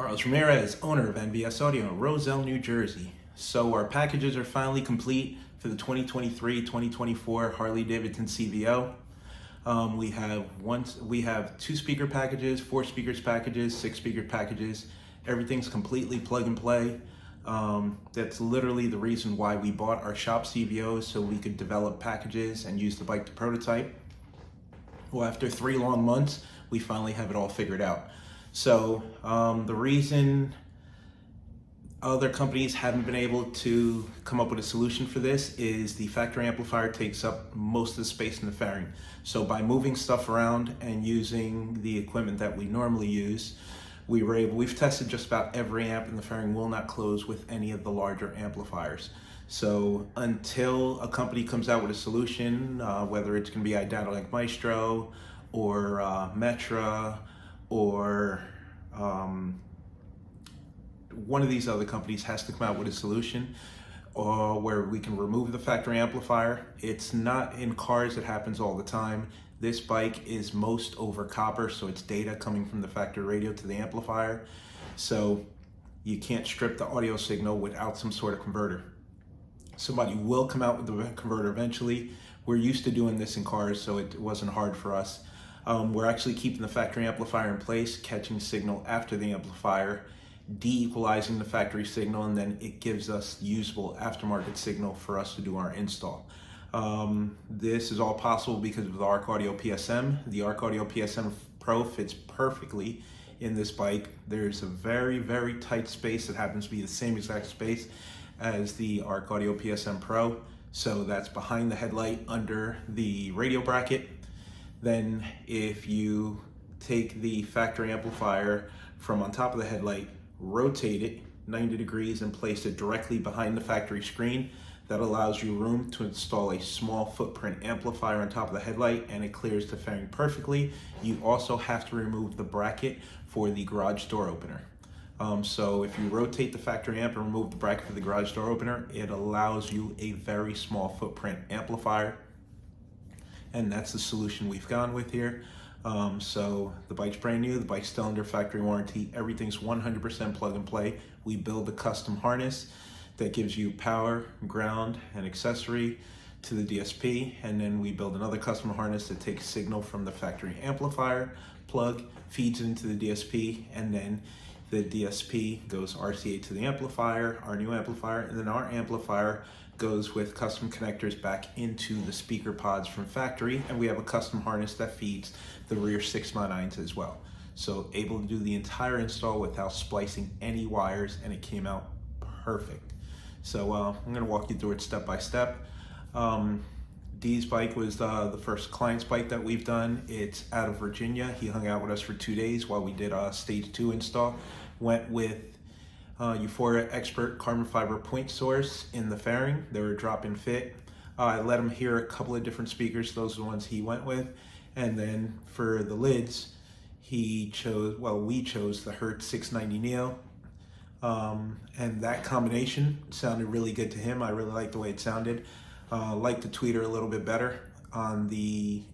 Carlos Ramirez, owner of NVS Audio in Roselle, New Jersey. So our packages are finally complete for the 2023-2024 Harley-Davidson CVO. We have 2 speaker packages, 4 speakers packages, 6 speaker packages. Everything's completely plug and play. That's literally the reason why we bought our shop CVOs, so we could develop packages and use the bike to prototype. Well, after 3 long months, we finally have it all figured out. So the reason other companies haven't been able to come up with a solution for this is the factory amplifier takes up most of the space in the fairing. So by moving stuff around and using the equipment that we normally use, we've tested just about every amp, and the fairing will not close with any of the larger amplifiers. So until a company comes out with a solution, whether it's going to be Idatalink Maestro or Metra or one of these other companies has to come out with a solution where we can remove the factory amplifier. It's not in cars, it happens all the time. This bike is most over copper, so it's data coming from the factory radio to the amplifier. So you can't strip the audio signal without some sort of converter. Somebody will come out with the converter eventually. We're used to doing this in cars, so it wasn't hard for us. We're actually keeping the factory amplifier in place, catching signal after the amplifier, de-equalizing the factory signal, and then it gives us usable aftermarket signal for us to do our install. This is all possible because of the Arc Audio PSM. The Arc Audio PSM Pro fits perfectly in this bike. There's a very, very tight space that happens to be the same exact space as the Arc Audio PSM Pro. So that's behind the headlight under the radio bracket. Then if you take the factory amplifier from on top of the headlight, rotate it 90 degrees and place it directly behind the factory screen, that allows you room to install a small footprint amplifier on top of the headlight, and it clears the fairing perfectly. You also have to remove the bracket for the garage door opener. So if you rotate the factory amp and remove the bracket for the garage door opener, it allows you a very small footprint amplifier. And that's the solution we've gone with here. So the bike's brand new, the bike's still under factory warranty, everything's 100% plug and play. We build a custom harness that gives you power, ground, and accessory to the DSP, and then we build another custom harness that takes signal from the factory amplifier plug, feeds into the DSP, and then the DSP goes RCA to the amplifier, our new amplifier, and then our amplifier goes with custom connectors back into the speaker pods from factory, and we have a custom harness that feeds the rear 6x9s as well. So able to do the entire install without splicing any wires, and it came out perfect. So I'm gonna walk you through it step by step. Dee's bike was the first client's bike that we've done. It's out of Virginia. He hung out with us for 2 days while we did a stage 2 install. Went with Euphoria Expert carbon fiber point source in the fairing. They were drop-in fit. I let him hear a couple of different speakers. Those are the ones he went with. And then for the lids, we chose the Hertz 690 Neo. And that combination sounded really good to him. I really liked the way it sounded. Liked the tweeter a little bit better on the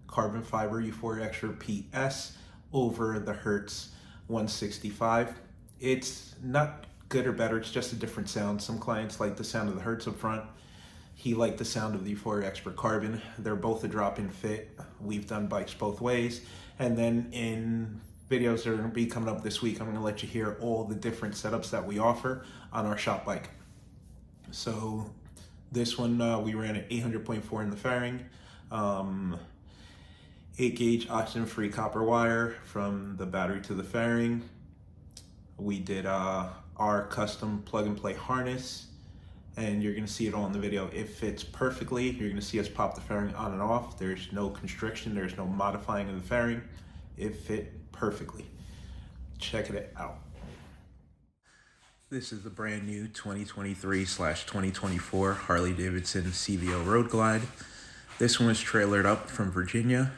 carbon fiber Euphoria Expert PS over the Hertz 165. It's not good or better, it's just a different sound. Some clients like the sound of the Hertz up front. He liked the sound of the Euphoria Expert Carbon. They're both a drop-in fit. We've done bikes both ways. And then in videos that are gonna be coming up this week, I'm gonna let you hear all the different setups that we offer on our shop bike. So this one, we ran at 800.4 in the fairing, 8-gauge oxygen-free copper wire from the battery to the fairing. We did our custom plug-and-play harness, and you're gonna see it all in the video. It fits perfectly. You're gonna see us pop the fairing on and off. There's no constriction, there's no modifying of the fairing. It fit perfectly. Check it out. This is the brand new 2023/2024 Harley-Davidson CVO Road Glide. This one was trailered up from Virginia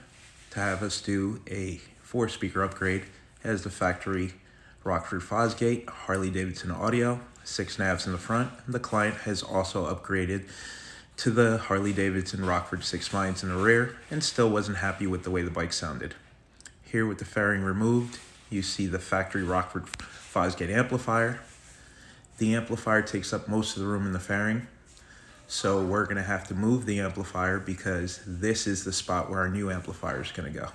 to have us do a 4-speaker upgrade. It has the factory Rockford Fosgate, Harley-Davidson audio, 6 navs in the front. The client has also upgraded to the Harley-Davidson Rockford 6 lines in the rear and still wasn't happy with the way the bike sounded. Here with the fairing removed, you see the factory Rockford Fosgate amplifier. The amplifier takes up most of the room in the fairing, so we're going to have to move the amplifier because this is the spot where our new amplifier is going to go.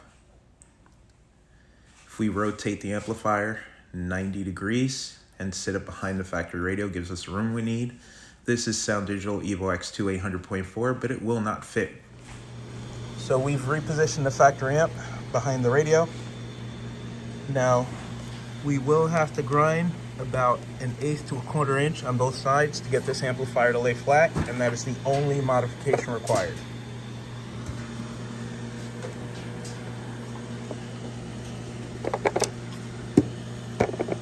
If we rotate the amplifier 90 degrees and sit it behind the factory radio, gives us the room we need. This is Sound Digital Evo X2 800.4, but it will not fit. So we've repositioned the factory amp behind the radio. Now, we will have to grind about 1/8 to 1/4 inch on both sides to get this amplifier to lay flat, and that is the only modification required.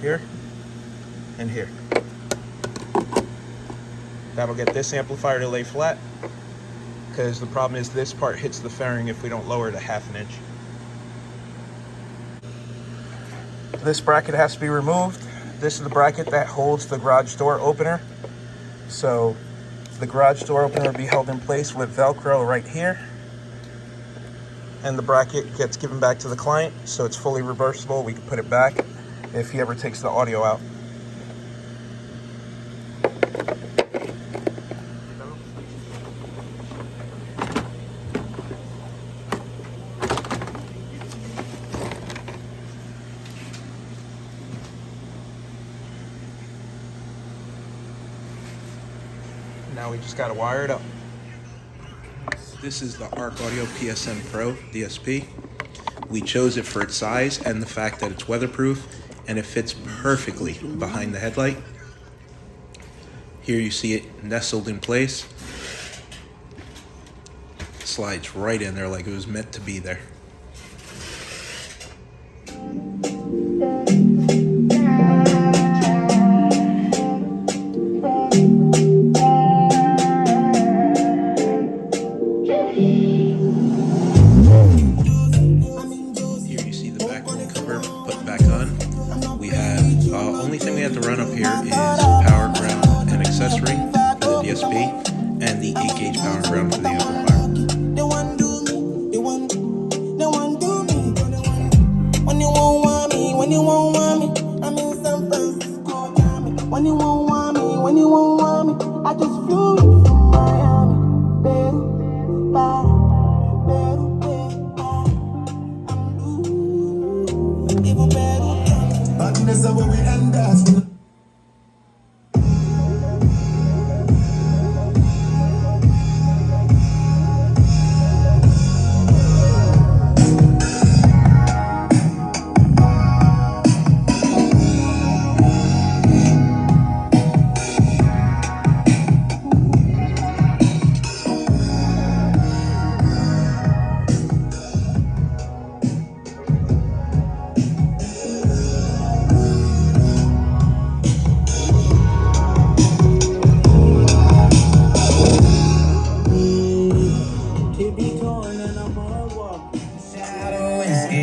Here and here. That'll get this amplifier to lay flat, because the problem is this part hits the fairing if we don't lower it 1/2 inch. This bracket has to be removed. This is the bracket that holds the garage door opener. So the garage door opener will be held in place with Velcro right here. And the bracket gets given back to the client, so it's fully reversible. We can put it back if he ever takes the audio out. Now we just got to wire it up. This is the Arc Audio PSM Pro DSP. We chose it for its size and the fact that it's weatherproof, and it fits perfectly behind the headlight. Here you see it nestled in place. Slides right in there like it was meant to be there. Only thing we have to run up here is power, ground, and accessory for the DSP, and the 8-gauge power and ground for the amplifier.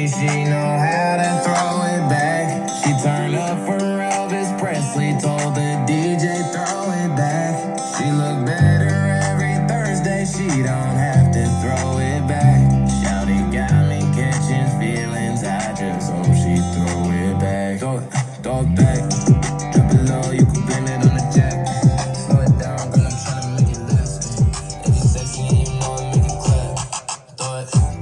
She know how to throw it back. She turned up for Elvis Presley, told the DJ throw it back. She look better every Thursday, she don't have to throw it back. Shouty got me catching feelings, I just hope she throw it back. Throw it back. Drop it low, you can blame it on the jack. Slow it down, girl, I'm tryna make it last. If you sexy and you know it, make it clap. Throw it back.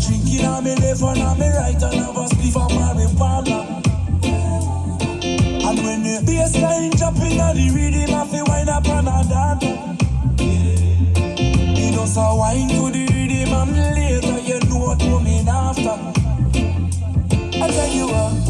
Drinking on me left and on me right, and have a spliff of marijuana. And when the bassline jumping just a wine to the rhythm and later you know what coming after. I tell you what.